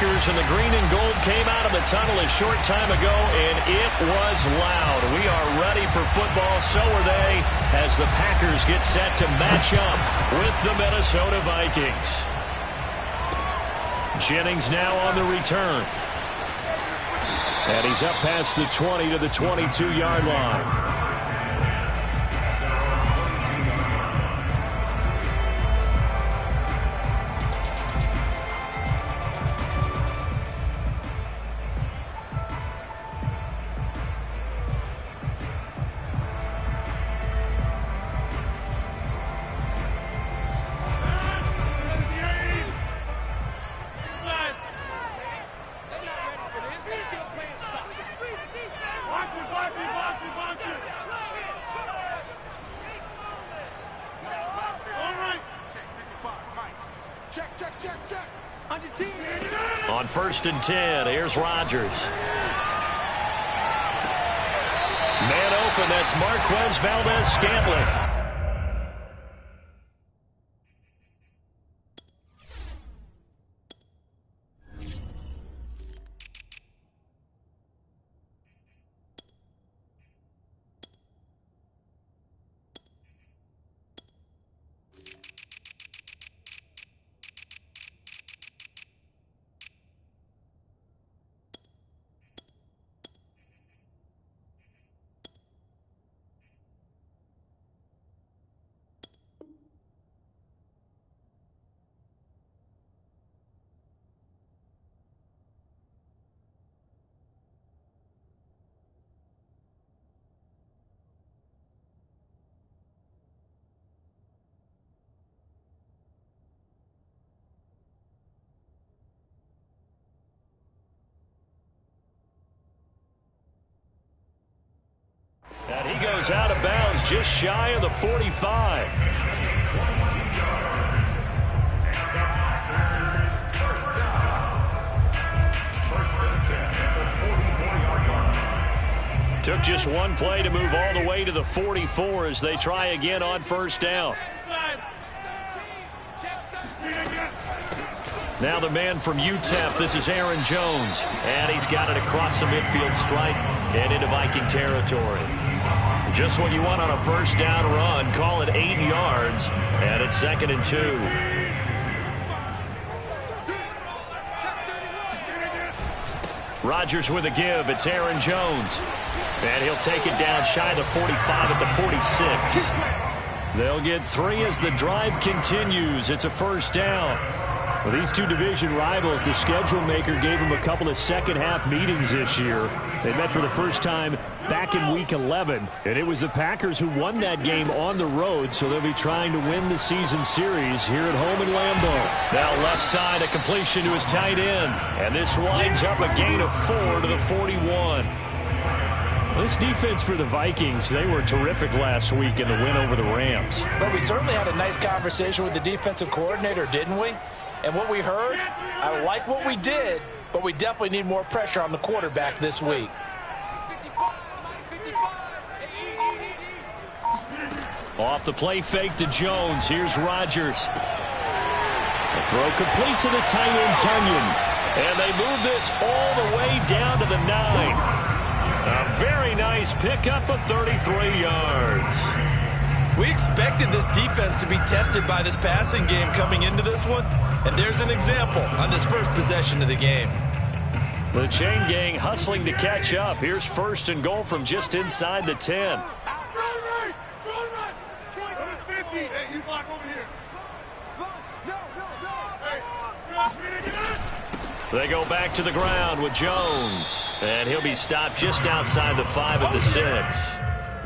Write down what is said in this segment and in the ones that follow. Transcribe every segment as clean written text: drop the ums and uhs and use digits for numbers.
Packers, and the green and gold came out of the tunnel a short time ago, and it was loud. We are ready for football. So are they, as the Packers get set to match up with the Minnesota Vikings. Jennings now on the return. And he's up past the 20 to the 22-yard line. On 1st and 10, here's Rodgers. Man open, that's Marquez Valdez-Scantling. And he goes out of bounds just shy of the 45. Took just one play to move all the way to the 44 as they try again on 1st down. Now the man from UTEP, this is Aaron Jones. And he's got it across the midfield stripe and into Viking territory. Just what you want on a 1st down run. Call it 8 yards, and it's 2nd and 2. Rodgers with a give. It's Aaron Jones. And he'll take it down shy of the 45 at the 46. They'll get 3 as the drive continues. It's a 1st down. Well, these two division rivals, the schedule maker gave them a couple of second-half meetings this year. They met for the first time back in Week 11, and it was the Packers who won that game on the road, so they'll be trying to win the season series here at home in Lambeau. Now left side, a completion to his tight end, and this winds up a gain of 4 to the 41. This defense for the Vikings, they were terrific last week in the win over the Rams. But we certainly had a nice conversation with the defensive coordinator, didn't we? And what we heard, I like what we did, but we definitely need more pressure on the quarterback this week. Off the play fake to Jones. Here's Rodgers. The throw complete to the tight end, Tunyon. And they move this all the way down to the 9. A very nice pickup of 33 yards. We expected this defense to be tested by this passing game coming into this one, and there's an example on this first possession of the game. The chain gang hustling to catch up. Here's 1st and goal from just inside the 10. They go back to the ground with Jones, and he'll be stopped just outside the 5 at the 6.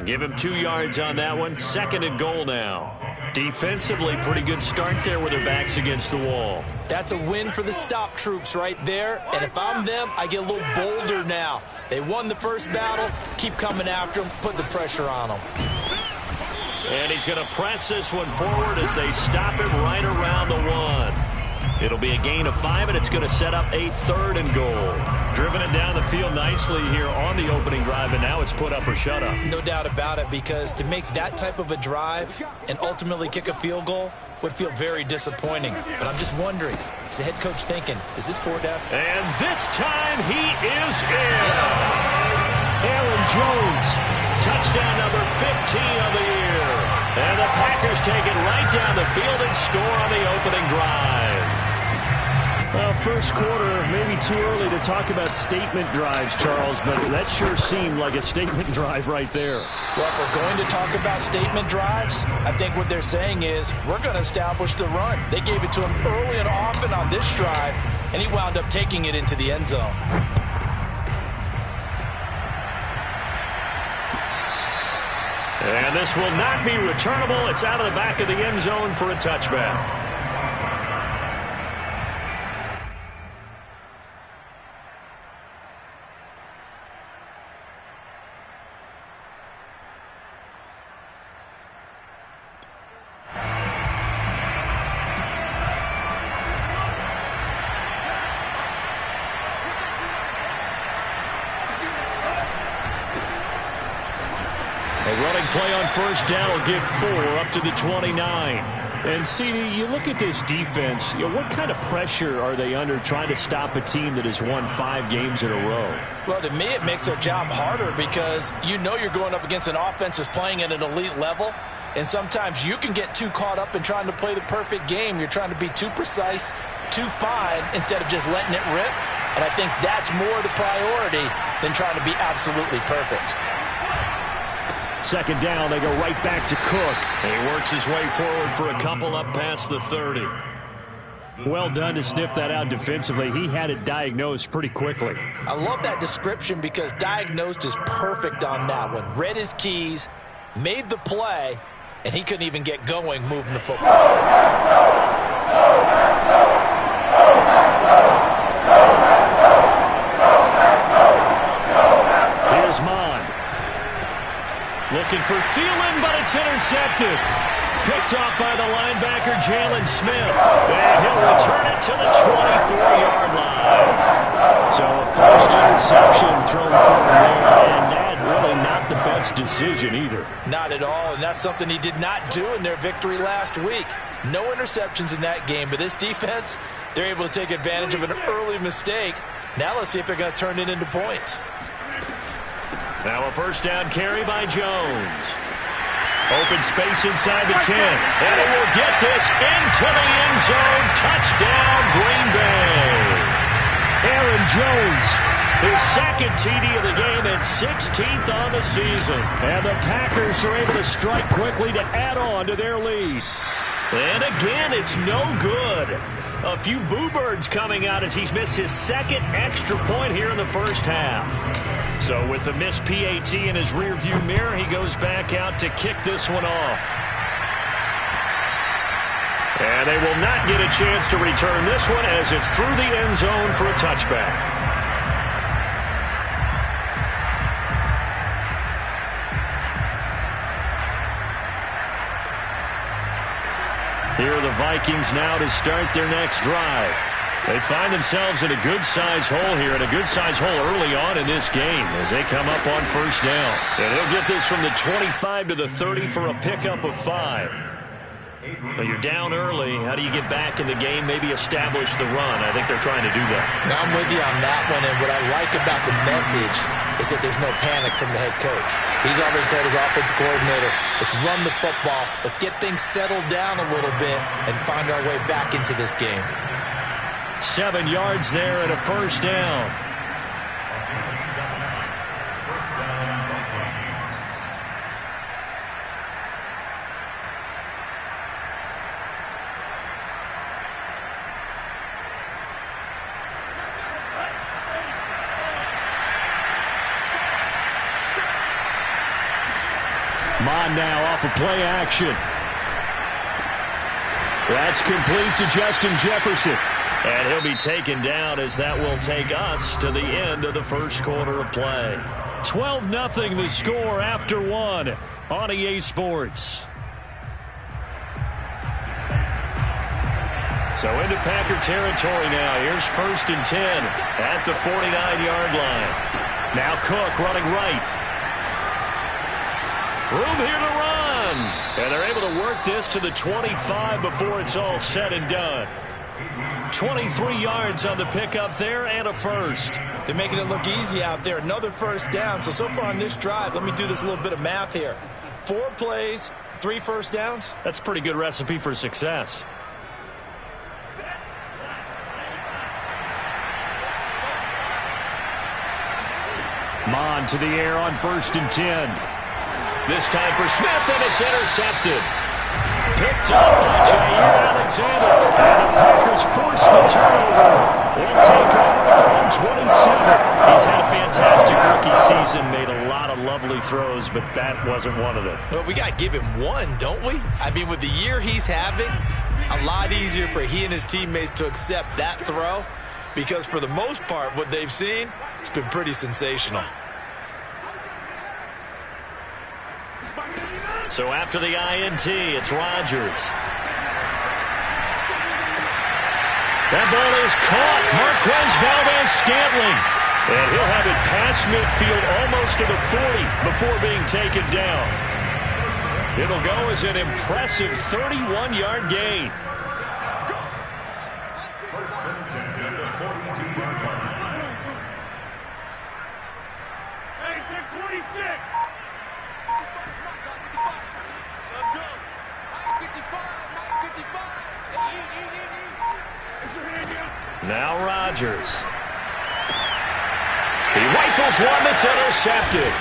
Give him 2 yards on that one. 2nd and goal now. Defensively, pretty good start there with their backs against the wall. That's a win for the stop troops right there. And if I'm them, I get a little bolder now. They won the first battle. Keep coming after them. Put the pressure on them. And he's going to press this one forward as they stop him right around the 1. It'll be a gain of 5, and it's going to set up a 3rd and goal. Driven it down the field nicely here on the opening drive, and now it's put up or shut up. No doubt about it, because to make that type of a drive and ultimately kick a field goal, would feel very disappointing. But I'm just wondering, is the head coach thinking, is this 4 down? And this time he is in. Aaron Jones, touchdown number 15 of the year. And the Packers take it right down the field and score on the opening drive. Well, first quarter, maybe too early to talk about statement drives, Charles, but that sure seemed like a statement drive right there. Well, if we're going to talk about statement drives, I think what they're saying is we're going to establish the run. They gave it to him early and often on this drive, and he wound up taking it into the end zone. And this will not be returnable. It's out of the back of the end zone for a touchback. Play on first down will get 4 up to the 29. And, CD, you look at this defense, what kind of pressure are they under trying to stop a team that has won 5 games in a row? Well, to me, it makes their job harder because you know you're going up against an offense that's playing at an elite level, and sometimes you can get too caught up in trying to play the perfect game. You're trying to be too precise, too fine, instead of just letting it rip. And I think that's more the priority than trying to be absolutely perfect. Second down, they go right back to Cook. He works his way forward for a couple up past the 30. Well done to sniff that out defensively. He had it diagnosed pretty quickly. I love that description because diagnosed is perfect on that one. Read his keys, made the play, and he couldn't even get going moving the football. Here's Mon. Looking for Thielen, but it's intercepted. Picked off by the linebacker, Jalen Smith. And he'll return it to the 24-yard line. So a first interception thrown for him there, and that really not the best decision either. Not at all, and that's something he did not do in their victory last week. No interceptions in that game, but this defense, they're able to take advantage of an early mistake. Now let's see if they're going to turn it into points. Now a first down carry by Jones. Open space inside the 10. And he will get this into the end zone. Touchdown, Green Bay. Aaron Jones, his second TD of the game and 16th on the season. And the Packers are able to strike quickly to add on to their lead. And again, it's no good. A few boo birds coming out as he's missed his second extra point here in the first half. So with the missed PAT in his rearview mirror, he goes back out to kick this one off. And they will not get a chance to return this one as it's through the end zone for a touchback. Here are the Vikings now to start their next drive. They find themselves in a good-sized hole here, and a good-sized hole early on in this game as they come up on first down. And he'll get this from the 25 to the 30 for a pickup of 5. Well, you're down early. How do you get back in the game, maybe establish the run? I think they're trying to do that. Now, I'm with you on that one, and what I like about the message is that there's no panic from the head coach. He's already told his offensive coordinator, let's run the football, let's get things settled down a little bit and find our way back into this game. 7 yards there and a first down. Mon now off of play action. That's complete to Justin Jefferson. And he'll be taken down as that will take us to the end of the first quarter of play. 12-0 the score after 1 on EA Sports. So into Packer territory now. Here's 1st and 10 at the 49-yard line. Now Cook running right. Room here to run. And they're able to work convert this to the 25 before it's all said and done. 23 yards on the pickup there and a first. They're making it look easy out there. Another first down. So far on this drive, let me do this little bit of math here. 4 plays, 3 first downs. That's a pretty good recipe for success. Mon to the air on 1st and 10. This time for Smith, and it's intercepted. Picked up by Jair Alexander. And the Packers force the turnover. They'll take over at their own 27. He's had a fantastic rookie season, made a lot of lovely throws, but that wasn't one of them. Well, we got to give him one, don't we? I mean, with the year he's having, a lot easier for he and his teammates to accept that throw, because for the most part, what they've seen, it's been pretty sensational. So after the INT, it's Rodgers. That ball is caught. Marquez Valdes-Scantling. And he'll have it past midfield almost to the 40 before being taken down. It'll go as an impressive 31-yard gain. Now Rodgers. He rifles one that's intercepted.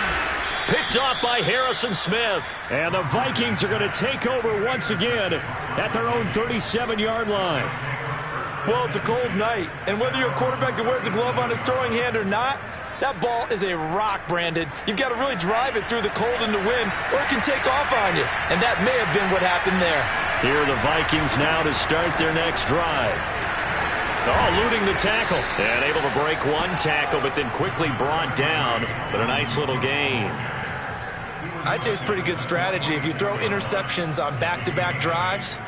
Picked off by Harrison Smith. And the Vikings are going to take over once again at their own 37-yard line. Well, it's a cold night, and whether you're a quarterback that wears a glove on his throwing hand or not, that ball is a rock, Brandon. You've got to really drive it through the cold and the wind, or it can take off on you. And that may have been what happened there. Here are the Vikings now to start their next drive. Oh, eluding the tackle. And able to break one tackle, but then quickly brought down. But a nice little gain. I'd say it's pretty good strategy. If you throw interceptions on back-to-back drives,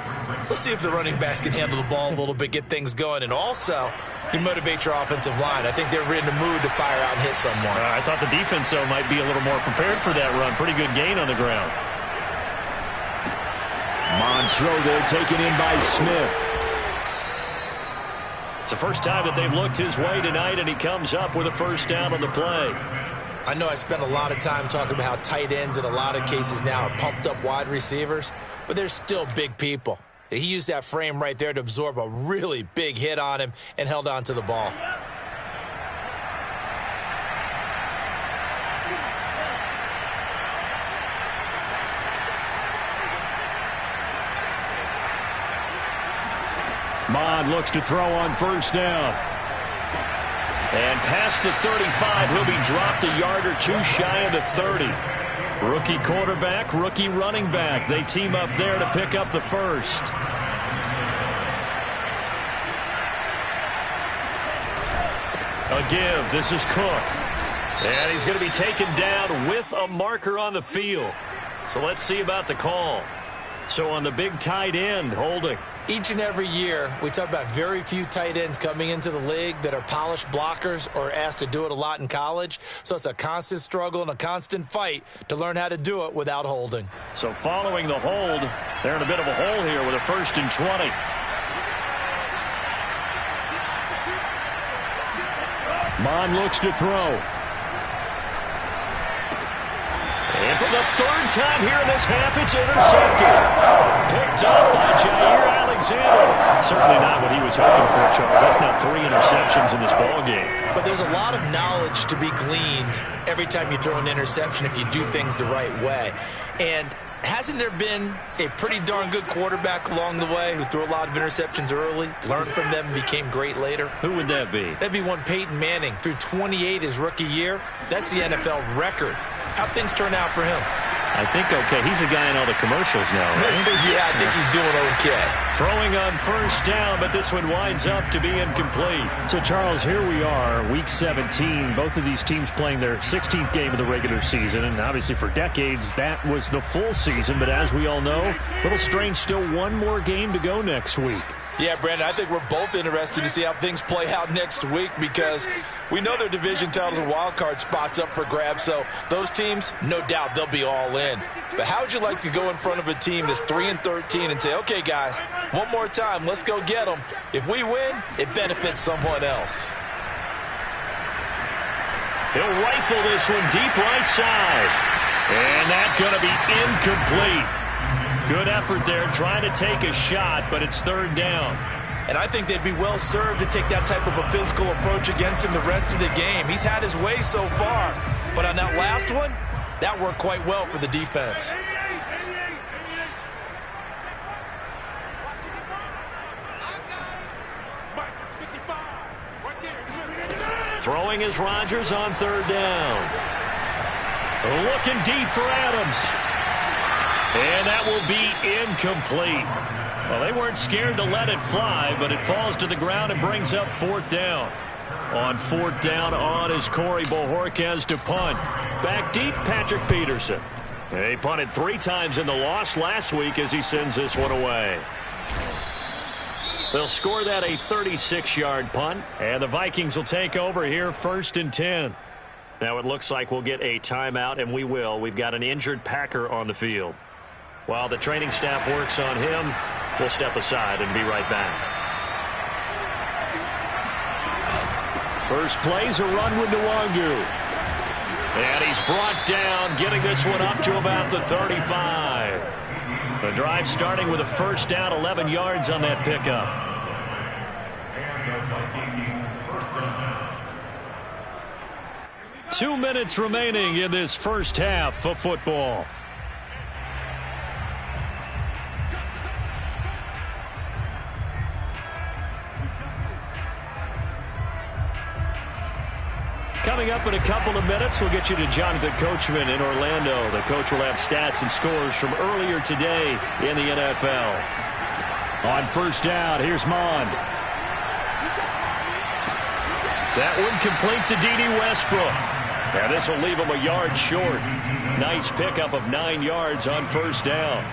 let's see if the running backs can handle the ball a little bit, get things going. And also, you motivate your offensive line. I think they're in the mood to fire out and hit someone. I thought the defense, though, might be a little more prepared for that run. Pretty good gain on the ground. Monstro taken in by Smith. It's the first time that they've looked his way tonight, and he comes up with a first down on the play. I know I spent a lot of time talking about how tight ends in a lot of cases now are pumped up wide receivers, but they're still big people. He used that frame right there to absorb a really big hit on him and held on to the ball. Mon looks to throw on first down. And past the 35, he'll be dropped a yard or two shy of the 30. Rookie quarterback, rookie running back. They team up there to pick up the first. A give. This is Cook. And he's going to be taken down with a marker on the field. So let's see about the call. So on the big tight end, holding. Each and every year, we talk about very few tight ends coming into the league that are polished blockers or asked to do it a lot in college. So it's a constant struggle and a constant fight to learn how to do it without holding. So following the hold, they're in a bit of a hole here with a 1st and 20. Mon looks to throw. And for the 3rd time here in this half, it's intercepted. Picked up by Jair Alexander. Certainly not what he was hoping for, Charles. That's now 3 interceptions in this ballgame. But there's a lot of knowledge to be gleaned every time you throw an interception if you do things the right way. And hasn't there been a pretty darn good quarterback along the way who threw a lot of interceptions early, learned from them, and became great later? Who would that be? That'd be one Peyton Manning. Threw 28 his rookie year. That's the NFL record. How'd things turn out for him? I think okay. He's a guy in all the commercials now, right? Yeah, I think he's doing okay. Throwing on first down, but this one winds up to be incomplete. So, Charles, here we are, Week 17. Both of these teams playing their 16th game of the regular season, and obviously for decades, that was the full season. But as we all know, a little strange, still one more game to go next week. Yeah, Brandon, I think we're both interested to see how things play out next week because we know their division titles and wild card spots up for grabs, so those teams, no doubt, they'll be all in. But how would you like to go in front of a team that's 3-13 and say, okay, guys, one more time, let's go get them. If we win, it benefits someone else. He'll rifle this one deep right side. And that's going to be incomplete. Good effort there trying to take a shot, but it's third down. And I think they'd be well served to take that type of a physical approach against him the rest of the game. He's had his way so far, but on that last one, that worked quite well for the defense. Throwing is Rodgers on third down. Looking deep for Adams. And that will be incomplete. Well, they weren't scared to let it fly, but it falls to the ground and brings up fourth down. On fourth down on is Corey Bojorquez to punt. Back deep, Patrick Peterson. He punted 3 times in the loss last week as he sends this one away. They'll score that a 36-yard punt, and the Vikings will take over here 1st and 10. Now it looks like we'll get a timeout, and we will. We've got an injured Packer on the field. While the training staff works on him, we'll step aside and be right back. First play's a run with Nwangu. And he's brought down, getting this one up to about the 35. The drive starting with a first down, 11 yards on that pickup. Two minutes remaining in this first half of football. Coming up in a couple of minutes, we'll get you to Jonathan Coachman in Orlando. The coach will have stats and scores from earlier today in the NFL. On first down, here's Mond. That one complete to D.D. Westbrook. Now this will leave him a yard short. Nice pickup of 9 yards on first down.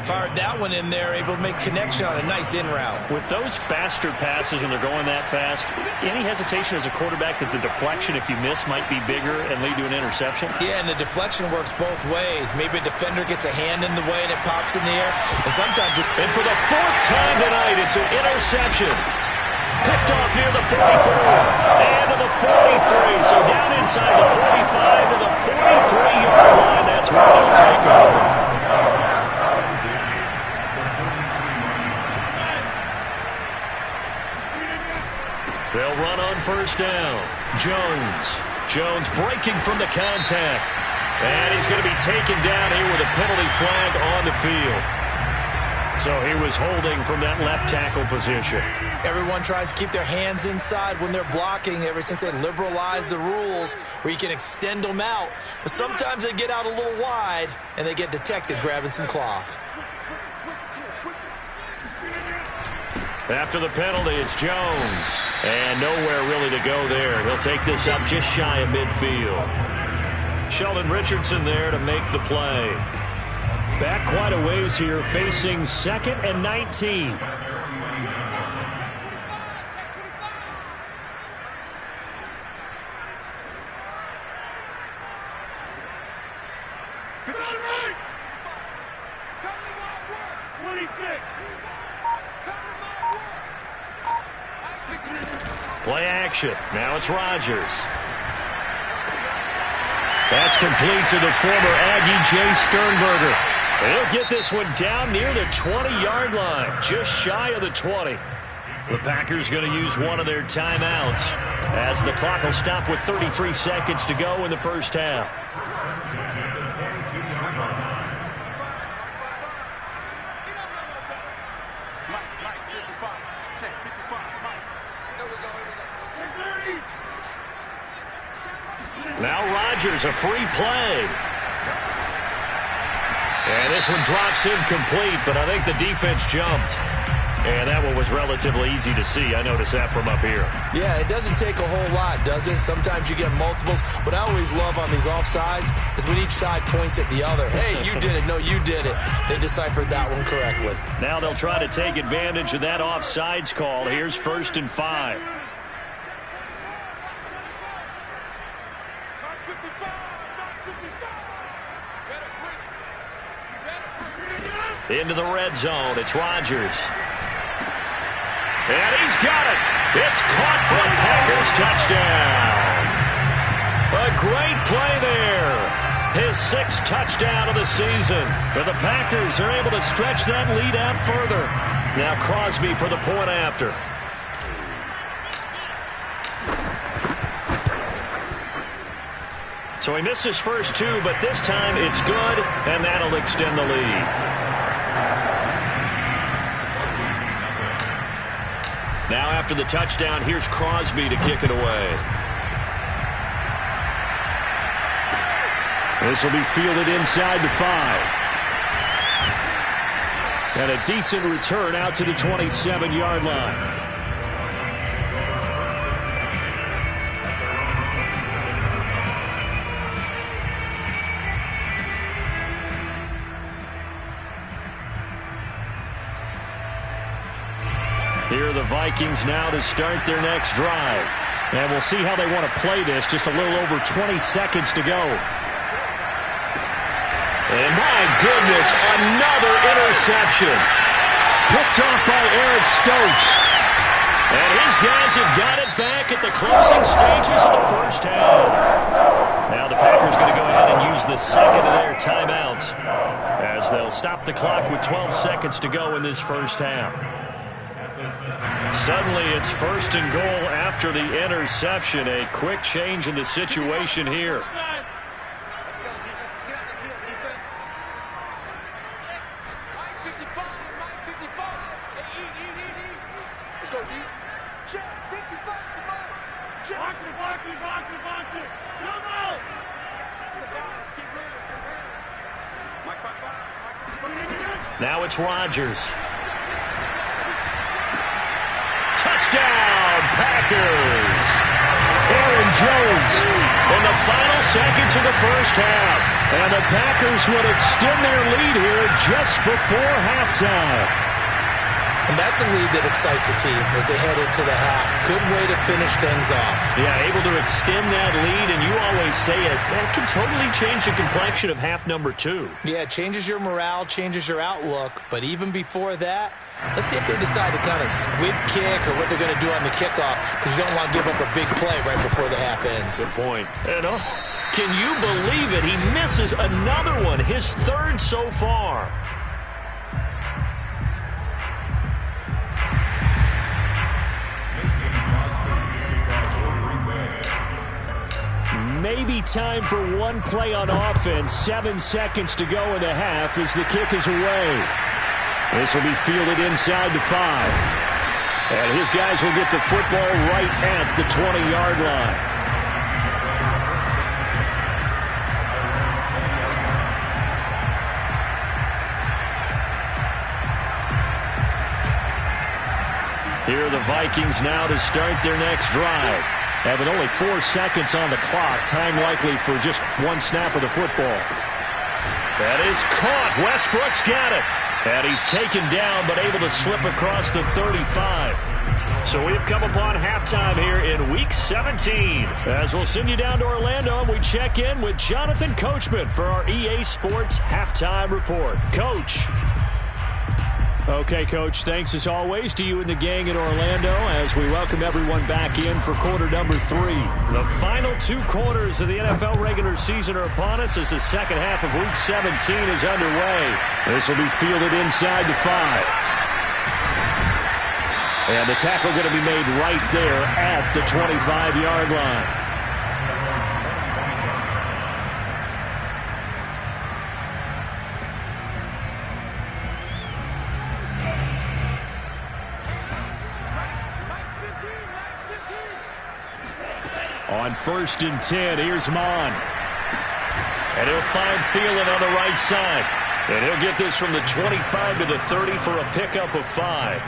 Fired that one in there, able to make connection on a nice in route. With those faster passes and they're going that fast, any hesitation as a quarterback that the deflection, if you miss, might be bigger and lead to an interception? Yeah, and the deflection works both ways. Maybe a defender gets a hand in the way and it pops in the air. And sometimes and for the 4th time tonight, it's an interception. Picked off near the 44 and to the 43. So down inside the 45 to the 43-yard line. That's where they'll take over. They'll run on first down. Jones breaking from the contact. And he's going to be taken down here with a penalty flag on the field. So he was holding from that left tackle position. Everyone tries to keep their hands inside when they're blocking ever since they liberalized the rules where you can extend them out. But sometimes they get out a little wide and they get detected grabbing some cloth. After the penalty, it's Jones. And nowhere really to go there. He'll take this up just shy of midfield. Sheldon Richardson there to make the play. Back quite a ways here, facing 2nd and 19. Play action. Now it's Rodgers. That's complete to the former Aggie, Jay Sternberger. He'll get this one down near the 20-yard line, just shy of the 20. The Packers going to use one of their timeouts as the clock will stop with 33 seconds to go in the first half. Now Rodgers, a free play. And this one drops incomplete, but I think the defense jumped. And that one was relatively easy to see. I noticed that from up here. Yeah, it doesn't take a whole lot, does it? Sometimes you get multiples. What I always love on these offsides is when each side points at the other. Hey, you did it. No, you did it. They deciphered that one correctly. Now they'll try to take advantage of that offsides call. Here's 1st and 5. Into the red zone. It's Rodgers. And he's got it. It's caught for a Packers touchdown. A great play there. His 6th touchdown of the season. But the Packers are able to stretch that lead out further. Now Crosby for the point after. So he missed his first 2, but this time it's good, and that'll extend the lead. Now after the touchdown, here's Crosby to kick it away. This will be fielded inside the 5. And a decent return out to the 27-yard line. Here are the Vikings now to start their next drive. And we'll see how they want to play this. Just a little over 20 seconds to go. And my goodness, another interception. Picked off by Eric Stokes. And his guys have got it back at the closing stages of the first half. Now the Packers going to go ahead and use the second of their timeouts as they'll stop the clock with 12 seconds to go in this first half. Suddenly it's 1st and goal after the interception. A quick change in the situation here. Now it's Rodgers. Touchdown, Packers! Aaron Jones in the final seconds of the first half. And the Packers would extend their lead here just before halftime. And that's a lead that excites a team as they head into the half. Good way to finish things off. Yeah, able to extend that lead, and you always say it can totally change the complexion of half number 2. Yeah, it changes your morale, changes your outlook. But even before that, let's see if they decide to kind of squib kick or what they're going to do on the kickoff, because you don't want to give up a big play right before the half ends. Good point. And can you believe it? He misses another one, his 3rd so far. Maybe time for one play on offense. 7 seconds to go in the half as the kick is away. This will be fielded inside the 5. And his guys will get the football right at the 20-yard line. Here are the Vikings now to start their next drive. Having only 4 seconds on the clock, time likely for just one snap of the football. That is caught. Westbrook's got it. And he's taken down, but able to slip across the 35. So we've come upon halftime here in Week 17. As we'll send you down to Orlando, and we check in with Jonathan Coachman for our EA Sports Halftime Report. Coach. Okay, Coach, thanks as always to you and the gang in Orlando as we welcome everyone back in for quarter number 3. The final 2 quarters of the NFL regular season are upon us as the second half of Week 17 is underway. This will be fielded inside the 5. And the tackle going to be made right there at the 25-yard line. On 1st and 10, here's Mon. And he'll find Thielen on the right side. And he'll get this from the 25 to the 30 for a pickup of 5.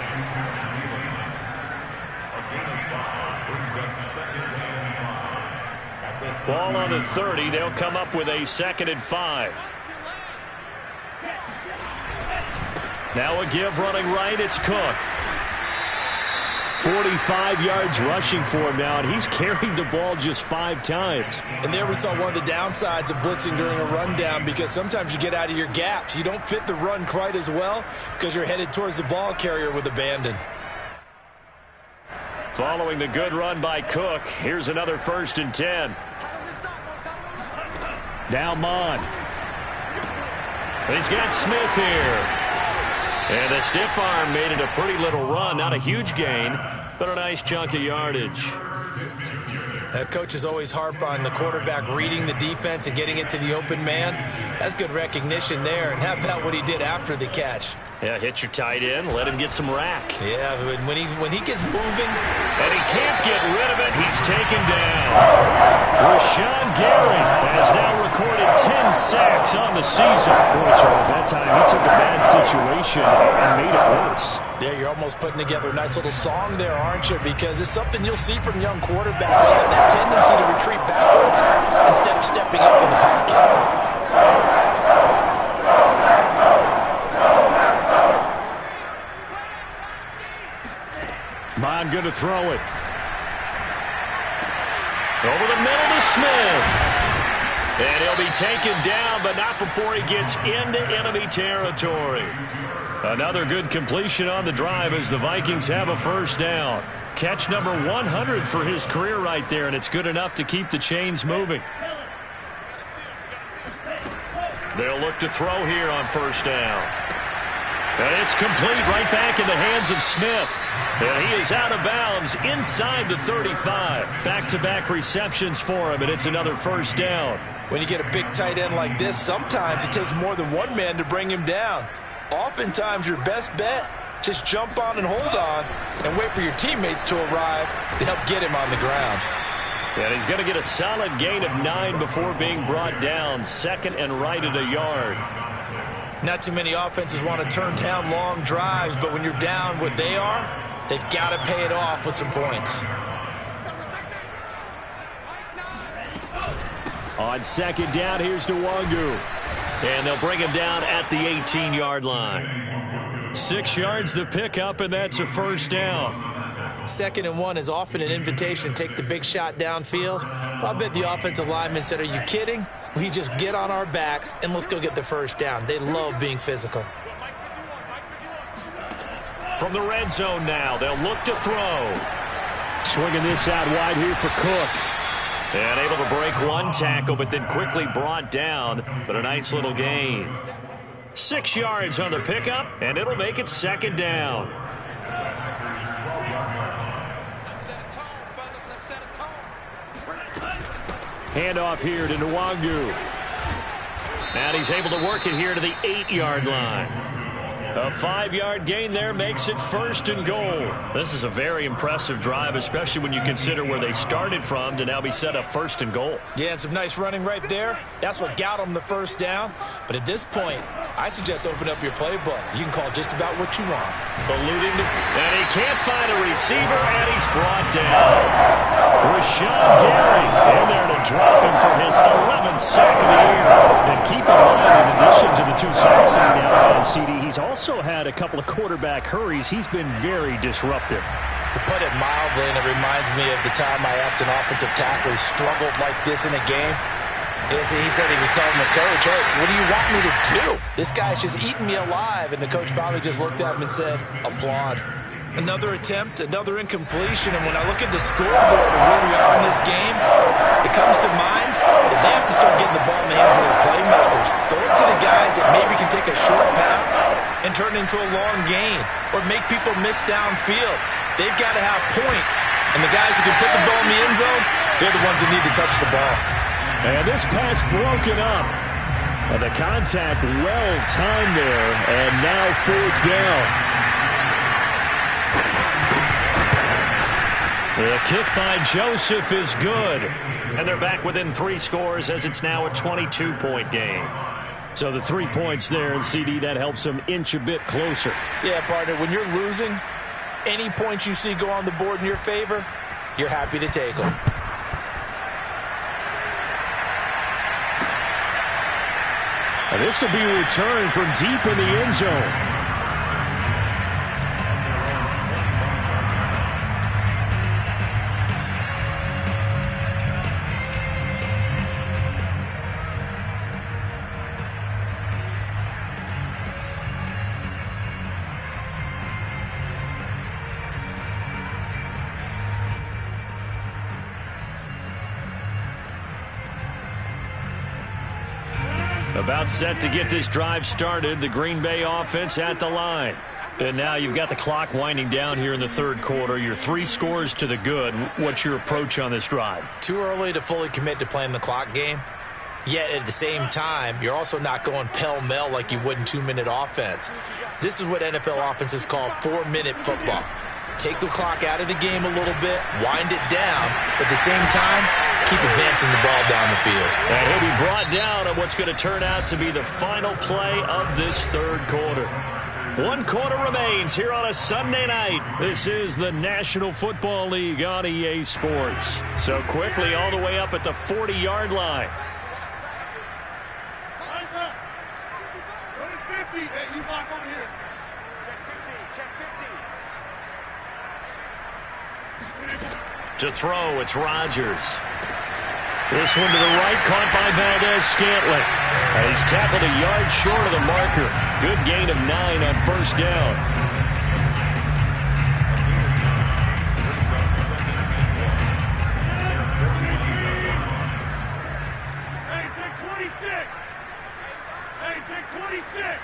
Ball on the 30. They'll come up with a 2nd and 5. Now a give running right. It's Cook. 45 yards rushing for him now, and he's carried the ball just 5 times. And there we saw one of the downsides of blitzing during a rundown, because sometimes you get out of your gaps. You don't fit the run quite as well because you're headed towards the ball carrier with abandon. Following the good run by Cook, here's another 1st and 10. Now Mon. He's got Smith here. And the stiff arm made it a pretty little run. Not a huge gain, but a nice chunk of yardage. Coaches always harp on the quarterback reading the defense and getting it to the open man. That's good recognition there. And how about what he did after the catch? Yeah, hit your tight end, let him get some rack. Yeah, when he gets moving. And he can't get rid of it. He's taken down. Rashawn Gary has now recorded 10 sacks on the season. Boy, Charles, that time he took a bad situation and made it worse. Yeah, you're almost putting together a nice little song there, aren't you? Because it's something you'll see from young quarterbacks. They have that tendency to retreat backwards instead of stepping up in the pocket. Mon going to throw it. Over the middle to Smith. And he'll be taken down, but not before he gets into enemy territory. Another good completion on the drive as the Vikings have a 1st down. Catch number 100 for his career right there, and it's good enough to keep the chains moving. They'll look to throw here on 1st down. And it's complete right back in the hands of Smith. And he is out of bounds inside the 35. Back-to-back receptions for him, and it's another 1st down. When you get a big tight end like this, sometimes it takes more than one man to bring him down. Oftentimes, your best bet, just jump on and hold on and wait for your teammates to arrive to help get him on the ground. And he's going to get a solid gain of 9 before being brought down. 2nd and right at a yard. Not too many offenses want to turn down long drives, but when you're down what they are, they've got to pay it off with some points. On 2nd down, here's Nwangu. And they'll bring him down at the 18-yard line. 6 yards the pickup, and that's a 1st down. 2nd and 1 is often an invitation to take the big shot downfield. I bet the offensive lineman said, are you kidding? We just get on our backs and let's go get the 1st down. They love being physical. From the red zone now, they'll look to throw. Swinging this out wide here for Cook. And able to break one tackle, but then quickly brought down. But a nice little gain. 6 yards on the pickup, and it'll make it 2nd down. Handoff here to Nwangu. And he's able to work it here to the 8-yard line. A 5-yard gain there makes it 1st and goal. This is a very impressive drive, especially when you consider where they started from to now be set up 1st and goal. Yeah, and some nice running right there. That's what got them the 1st down. But at this point, I suggest open up your playbook. You can call just about what you want. Alluding to, and he can't find a receiver, and he's brought down. Rashawn Gary in there to drop him for his 11th sack of the year. And keep in mind, in addition to the 2 sacks that he now has, CD, he's also had a couple of quarterback hurries. He's been very disruptive. To put it mildly, and it reminds me of the time I asked an offensive tackle who struggled like this in a game. He said he was telling the coach, hey, what do you want me to do? This guy's just eating me alive. And the coach finally just looked at him and said, applaud. Another attempt, another incompletion. And when I look at the scoreboard and where we are in this game, it comes to mind that they have to start getting the ball in the hands of their playmakers. Throw it to the guys that maybe can take a short pass and turn it into a long gain or make people miss downfield. They've got to have points. And the guys who can put the ball in the end zone, they're the ones that need to touch the ball. And this pass broken up. And the contact well timed there. And now 4th down. The kick by Joseph is good. And they're back within 3 scores as it's now a 22-point game. So the 3 points there, and CD, that helps them inch a bit closer. Yeah, partner, when you're losing, any points you see go on the board in your favor, you're happy to take them. And this will be returned from deep in the end zone. About set to get this drive started. The Green Bay offense at the line. And now you've got the clock winding down here in the third quarter. You're 3 scores to the good. What's your approach on this drive? Too early to fully commit to playing the clock game. Yet at the same time, you're also not going pell-mell like you would in 2-minute offense. This is what NFL offenses call 4-minute football. Take the clock out of the game a little bit, wind it down, but at the same time, keep advancing the ball down the field. And he'll be brought down on what's going to turn out to be the final play of this third quarter. 1 quarter remains here on a Sunday night. This is the National Football League on EA Sports. So quickly all the way up at the 40-yard line. To throw, it's Rodgers. This one to the right, caught by Valdez-Scantling. And he's tackled a yard short of the marker. Good gain of 9 on first down. Hey, take 26. Hey, take 26.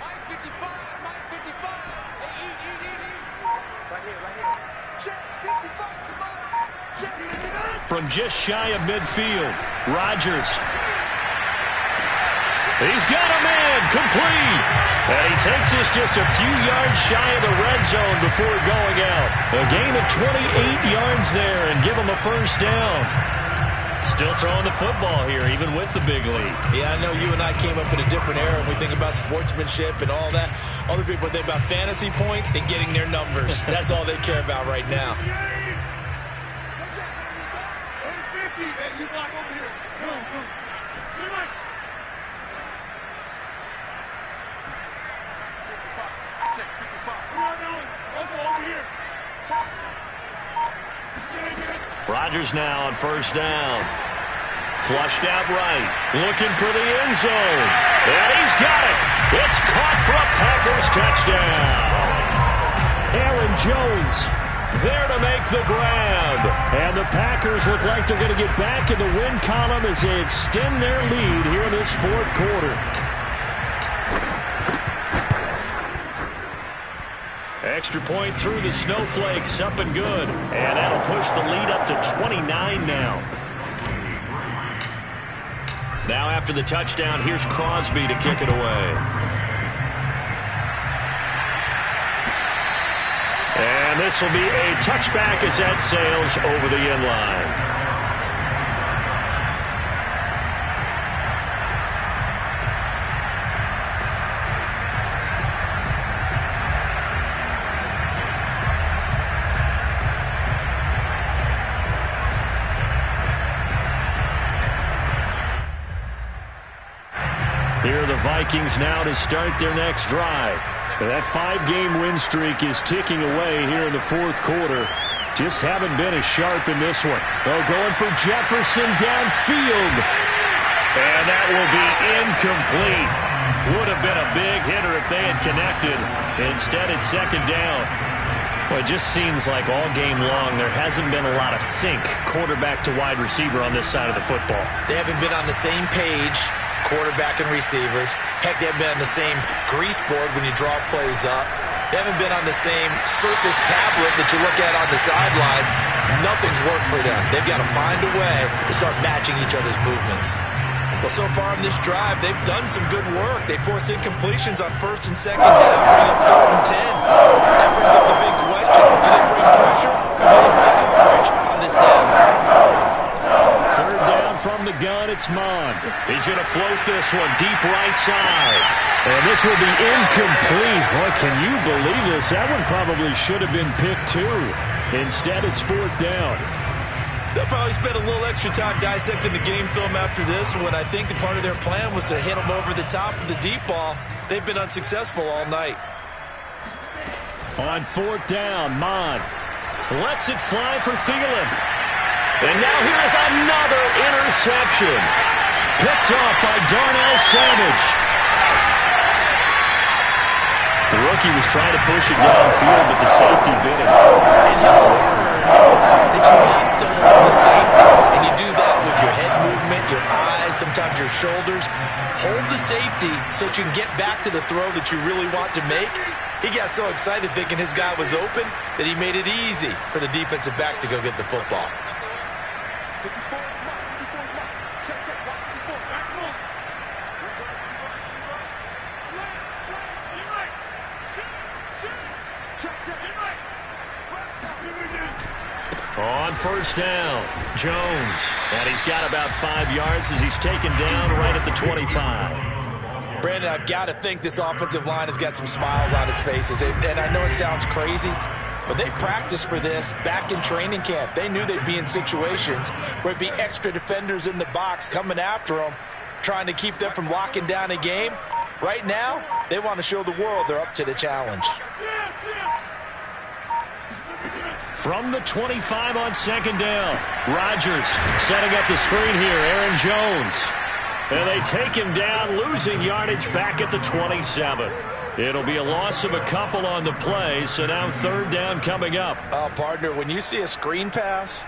Mike 55, Mike 55. Hey, eat. Right here. Check 55, come on. From just shy of midfield, Rodgers. He's got him in, complete. And he takes us just a few yards shy of the red zone before going out. A gain of 28 yards there and give him a first down. Still throwing the football here, even with the big lead. Yeah, I know you and I came up in a different era, and we think about sportsmanship and all that. Other people think about fantasy points and getting their numbers. That's all they care about right now. Rodgers now on first down. Flushed out right. Looking for the end zone. And he's got it. It's caught for a Packers touchdown. Aaron Jones there to make the grab. And the Packers look like they're going to get back in the win column as they extend their lead here in this fourth quarter. Extra point through the snowflakes, up and good. And that'll push the lead up to 29 now. Now after the touchdown, here's Crosby to kick it away. And this will be a touchback as that sails over the end line. Here are the Vikings now to start their next drive. That 5-game win streak is ticking away here in the fourth quarter. Just haven't been as sharp in this one. Oh, going for Jefferson downfield. And that will be incomplete. Would have been a big hitter if they had connected. Instead, it's second down. Well, it just seems like all game long there hasn't been a lot of sync quarterback to wide receiver on this side of the football. They haven't been on the same page, quarterback and receivers. Heck, they haven't been on the same grease board when you draw plays up. They haven't been on the same surface tablet that you look at on the sidelines. Nothing's worked for them. They've got to find a way to start matching each other's movements. Well, so far in this drive, they've done some good work. They forced incompletions on first and second down, bring up third and 10. That brings up the big question. Do they bring pressure or do they bring coverage on this down? Third down from the gun at It's Mond. He's going to float this one deep right side. And this will be incomplete. Boy, can you believe this? That one probably should have been picked too. Instead, it's 4th down. They'll probably spend a little extra time dissecting the game film after this when I think the part of their plan was to hit them over the top of the deep ball. They've been unsuccessful all night. On 4th down, Mond lets it fly for Thielen. And now here's another interception. Picked off by Darnell Savage. The rookie was trying to push it downfield, but the safety bit him. And he'll learn that you have to hold the safety. And you do that with your head movement, your eyes, sometimes your shoulders. Hold the safety so that you can get back to the throw that you really want to make. He got so excited thinking his guy was open that he made it easy for the defensive back to go get the football. On 1st down, Jones. And he's got about 5 yards as he's taken down right at the 25. Brandon, I've got to think this offensive line has got some smiles on its faces. And I know it sounds crazy, but they practiced for this back in training camp. They knew they'd be in situations where it'd be extra defenders in the box coming after them, trying to keep them from locking down a game. Right now, they want to show the world they're up to the challenge. From the 25 on 2nd down, Rodgers setting up the screen here, Aaron Jones. And they take him down, losing yardage back at the 27. It'll be a loss of a couple on the play, so now 3rd down coming up. Partner, when you see a screen pass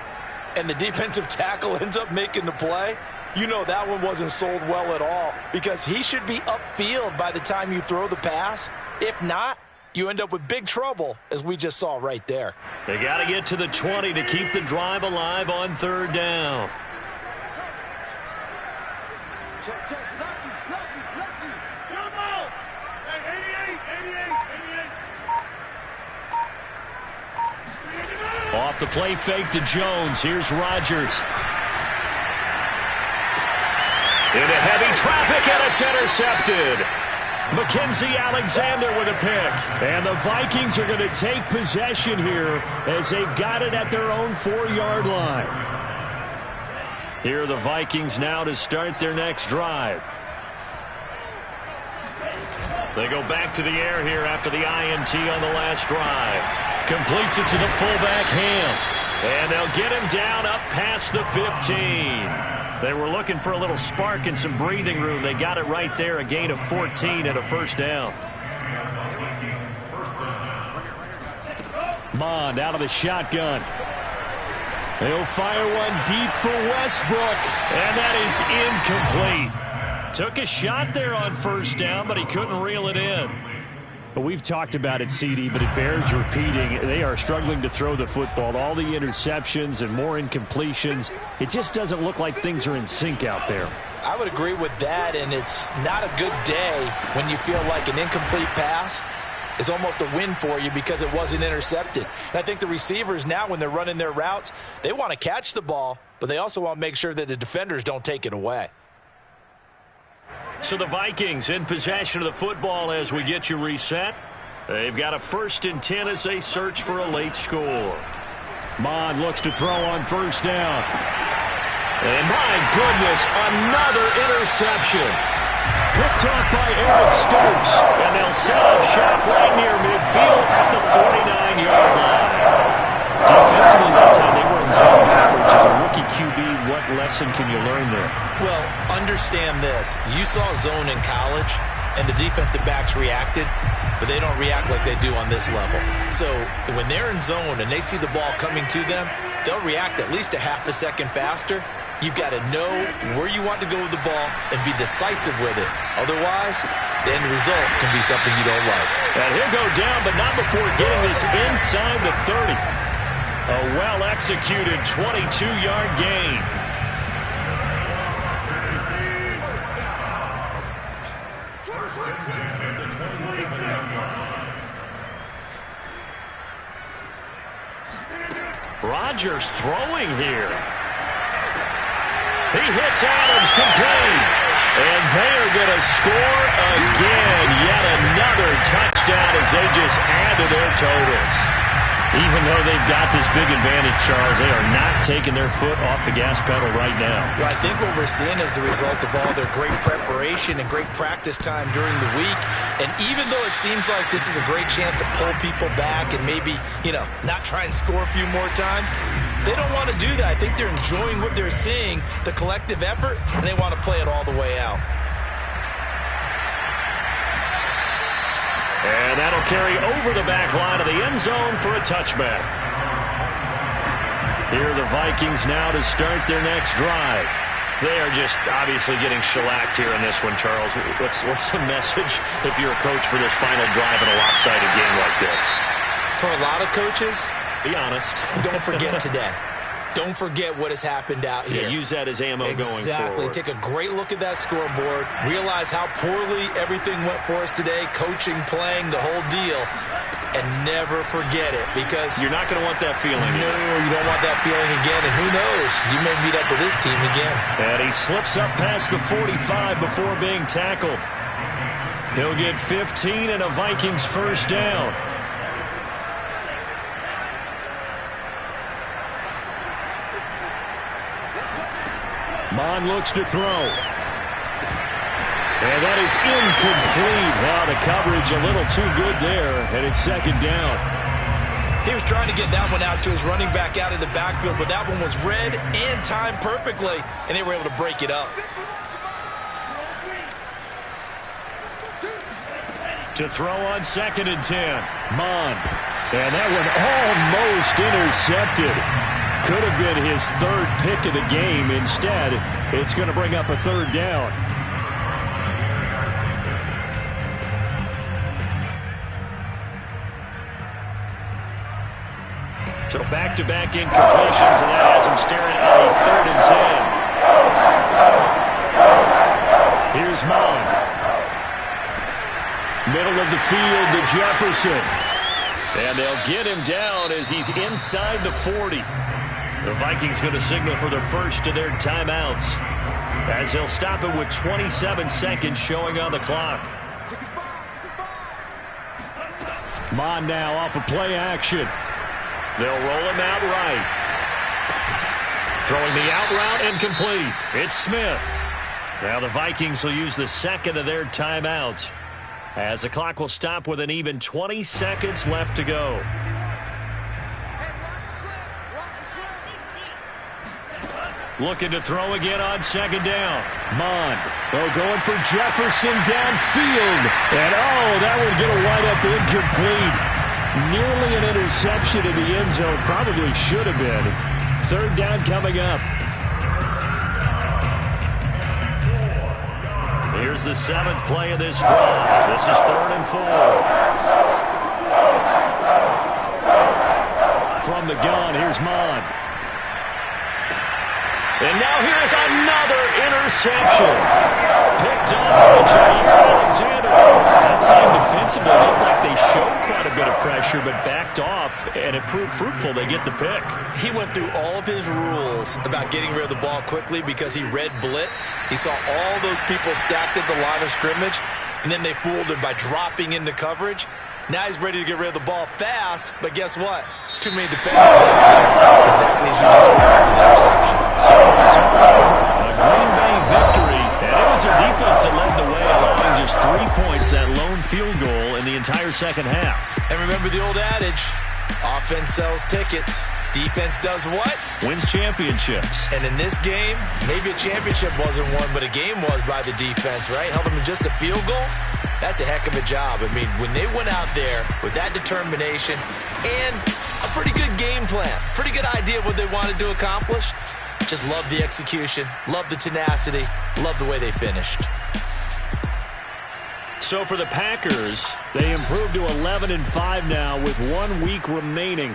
and the defensive tackle ends up making the play, you know that one wasn't sold well at all because he should be upfield by the time you throw the pass. If not, you end up with big trouble, as we just saw right there. They got to get to the 20 to keep the drive alive on 3rd down. Check. Lucky. Come on. Hey, 88. Off the play fake to Jones. Here's Rodgers. Into heavy traffic, and it's intercepted. Mackenzie Alexander with a pick. And the Vikings are going to take possession here as they've got it at their own 4-yard line. Here are the Vikings now to start their next drive. They go back to the air here after the INT on the last drive. Completes it to the fullback, Ham. And they'll get him down up past the 15. They were looking for a little spark and some breathing room. They got it right there, a gain of 14 and a 1st down. Mond out of the shotgun. He'll fire one deep for Westbrook, and that is incomplete. Took a shot there on 1st down, but he couldn't reel it in. We've talked about it, CD, but it bears repeating. They are struggling to throw the football. All the interceptions and more incompletions. It just doesn't look like things are in sync out there. I would agree with that, and it's not a good day when you feel like an incomplete pass is almost a win for you because it wasn't intercepted. And I think the receivers now, when they're running their routes, they want to catch the ball, but they also want to make sure that the defenders don't take it away. So the Vikings in possession of the football as we get you reset. They've got a 1st and 10 as they search for a late score. Mond looks to throw on 1st down. And my goodness, another interception. Picked off by Eric Stokes. And they'll set up shop right near midfield at the 49-yard line. Defensively that time they were in zone coverage. As a rookie QB, what lesson can you learn there? Well, understand this. You saw zone in college, and the defensive backs reacted, but they don't react like they do on this level. So when they're in zone and they see the ball coming to them, they'll react at least a half a second faster. You've got to know where you want to go with the ball and be decisive with it. Otherwise, the end result can be something you don't like. And he'll go down, but not before getting this inside the 30. A well-executed 22-yard gain. Rodgers throwing here. He hits Adams complete. And they are going to score again. Yet another touchdown as they just add to their totals. Even though they've got this big advantage, Charles, they are not taking their foot off the gas pedal right now. Well, I think what we're seeing is the result of all their great preparation and great practice time during the week. And even though it seems like this is a great chance to pull people back and maybe, not try and score a few more times, they don't want to do that. I think they're enjoying what they're seeing, the collective effort, and they want to play it all the way out. And that'll carry over the back line of the end zone for a touchback. Here are the Vikings now to start their next drive. They are just obviously getting shellacked here in this one, Charles. What's the message if you're a coach for this final drive in a lopsided game like this? For a lot of coaches, be honest. Don't forget today. Don't forget what has happened out here. Yeah, use that as ammo going forward. Exactly. Take a great look at that scoreboard. Realize how poorly everything went for us today. Coaching, playing, the whole deal. And never forget it, because you're not going to want that feeling. No, you don't want that feeling again. And who knows? You may meet up with this team again. And he slips up past the 45 before being tackled. He'll get 15 and a Vikings first down. Mon looks to throw. And that is incomplete. Wow, the coverage a little too good there, and it's second down. He was trying to get that one out to his running back out of the backfield, but that one was read and timed perfectly, and they were able to break it up. To throw on 2nd and 10. Mon. And that one almost intercepted. Could have been his third pick of the game. Instead, it's going to bring up a third down. So back-to-back incompletions, and that has him staring at a 3rd and 10. Here's Mon. Middle of the field to Jefferson. And they'll get him down as he's inside the 40. The Vikings going to signal for the first of their timeouts, as they'll stop it with 27 seconds showing on the clock. Mon now off of play action. They'll roll him out right. Throwing the out route incomplete. It's Smith. Now the Vikings will use the second of their timeouts, as the clock will stop with an even 20 seconds left to go. Looking to throw again on 2nd down. Mon. Going for Jefferson downfield. And that one going to wind up incomplete. Nearly an interception in the end zone. Probably should have been. 3rd down coming up. Here's the 7th play of this drive. This is 3rd and 4. From the gun, here's Mon. And now here's another interception. Picked up by Jair Alexander. That time defensively looked like they showed quite a bit of pressure, but backed off, and it proved fruitful. They get the pick. He went through all of his rules about getting rid of the ball quickly because he read blitz. He saw all those people stacked at the line of scrimmage, and then they fooled him by dropping into coverage. Now he's ready to get rid of the ball fast, but guess what? Too many defenders out there. Exactly as you described, an interception. So it's a Green Bay victory, and it was their defense that led the way, allowing just 3 points, that lone field goal in the entire second half. And remember the old adage, offense sells tickets. Defense does what? Wins championships. And in this game, maybe a championship wasn't won, but a game was by the defense, right? Held them to just a field goal. That's a heck of a job. I mean, when they went out there with that determination and a pretty good game plan, pretty good idea of what they wanted to accomplish, just love the execution, love the tenacity, love the way they finished. So for the Packers, they improved to 11-5 now with 1 week remaining.